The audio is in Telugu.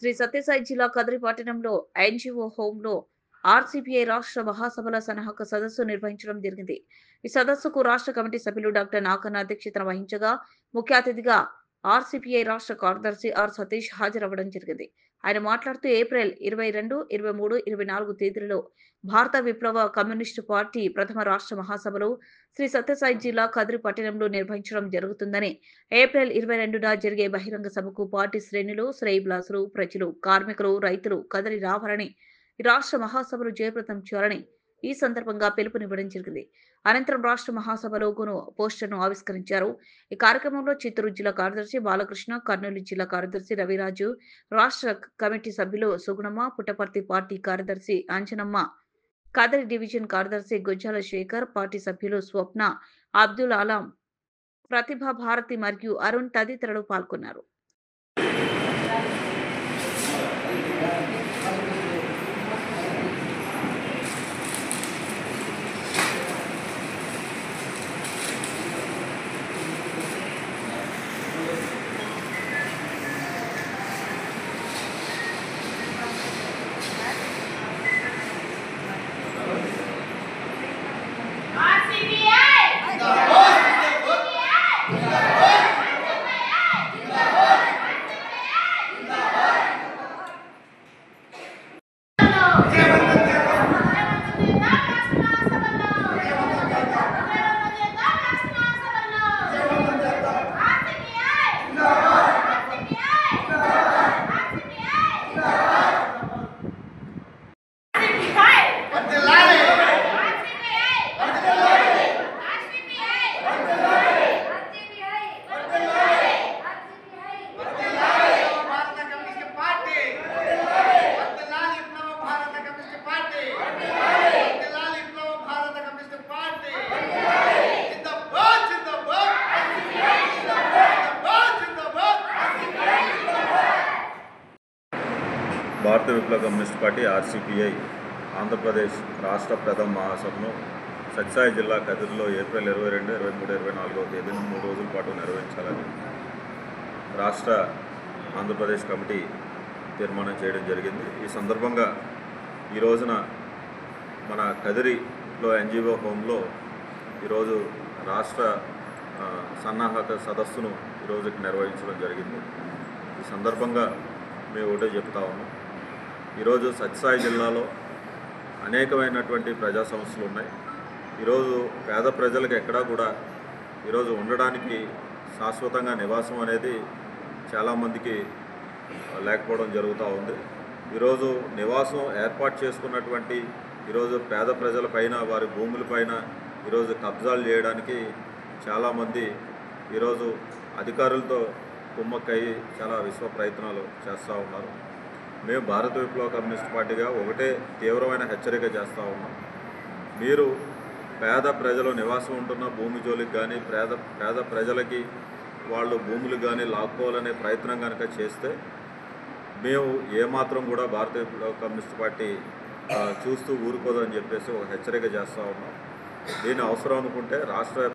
శ్రీ సత్యసాయి జిల్లా కదిరి పట్టణంలో ఎన్‌జీఓ హోంలో ఆర్‌సీపీఐ రాష్ట్ర మహాసభల సన్నాహక సదస్సు నిర్వహించడం జరిగింది. ఈ సదస్సుకు రాష్ట్ర కమిటీ సభ్యులు డాక్టర్ నాకన్న అధ్యక్షతన వహించగా, ముఖ్య అతిథిగా ఆర్‌సీపీఐ రాష్ట్ర కార్యదర్శి ఆర్. సతీష్ హాజరవ్వడం జరిగింది. ఆయన మాట్లాడుతూ ఏప్రిల్ 22, 23, 24 తేదీలలో భారత విప్లవ కమ్యూనిస్టు పార్టీ ప్రథమ రాష్ట్ర మహాసభలు శ్రీ సత్యసాయి జిల్లా కదిరి పట్టణంలో నిర్వహించడం జరుగుతుందని, ఏప్రిల్ 22న జరిగే బహిరంగ సభకు పార్టీ శ్రేణులు, శ్రేయోభిలాషులు, ప్రజలు, కార్మికులు, రైతులు కదిలి రావాలని, ఈ రాష్ట్ర మహాసభలు జయప్రదం చేయాలని ఈ సందర్భంగా పిలుపునివ్వడం జరిగింది. అనంతరం రాష్ట్ర మహాసభ లోగోను పోస్టర్ను ఆవిష్కరించారు. ఈ కార్యక్రమంలో చిత్తూరు జిల్లా కార్యదర్శి బాలకృష్ణ, కర్నూలు జిల్లా కార్యదర్శి రవిరాజు, రాష్ట్ర కమిటీ సభ్యులు సుగుణమ్మ, పుట్టపర్తి పార్టీ కార్యదర్శి అంజనమ్మ, కదిరి డివిజన్ కార్యదర్శి గుజ్జాల శేఖర్, పార్టీ సభ్యులు స్వప్న, అబ్దుల్ ఆలం, ప్రతిభా భారతి మరియు అరుణ్ తదితరులు పాల్గొన్నారు. భారత విప్లవ కమ్యూనిస్ట్ పార్టీ ఆర్సీపీఐ ఆంధ్రప్రదేశ్ రాష్ట్ర ప్రథమ మహాసభను సత్యసాయి జిల్లా కదిరిలో ఏప్రిల్ 22, 23, 24వ తేదీన 3 రోజుల పాటు నిర్వహించాలని రాష్ట్ర ఆంధ్రప్రదేశ్ కమిటీ తీర్మానం చేయడం జరిగింది. ఈ సందర్భంగా ఈ రోజున మన కదిరిలో ఎన్‌జీఓ హోంలో ఈరోజు రాష్ట్ర సన్నాహక సదస్సును ఈరోజుకి నిర్వహించడం జరిగింది. ఈ సందర్భంగా మేము ఒకటే చెప్తా ఉన్నాం. ఈరోజు సత్యసాయి జిల్లాలో అనేకమైనటువంటి ప్రజా సమస్యలు ఉన్నాయి. ఈరోజు పేద ప్రజలకు ఎక్కడా కూడా ఈరోజు ఉండడానికి శాశ్వతంగా నివాసం అనేది చాలామందికి లేకపోవడం జరుగుతూ ఉంది. ఈరోజు నివాసం ఏర్పాటు చేసుకున్నటువంటి ఈరోజు పేద ప్రజలపైన, వారి భూములపైన ఈరోజు కబ్జాలు చేయడానికి చాలామంది ఈరోజు అధికారులతో కుమ్మక్కయ్యి చాలా విశ్వ ప్రయత్నాలు చేస్తూ ఉన్నారు. మేము భారత విప్లవ కమ్యూనిస్ట్ పార్టీగా ఒకటే తీవ్రమైన హెచ్చరిక చేస్తూ ఉన్నాం. మీరు పేద ప్రజలు నివాసం ఉంటున్న భూమి జోలికి కానీ, పేద ప్రజలకి వాళ్ళు భూములు కానీ లాక్కోవాలనే ప్రయత్నం కనుక చేస్తే మేము ఏమాత్రం కూడా భారత విప్లవ కమ్యూనిస్ట్ పార్టీ చూస్తూ ఊరుకోదని చెప్పేసి ఒక హెచ్చరిక చేస్తూ ఉన్నాం. దీని అవసరం అనుకుంటే రాష్ట్ర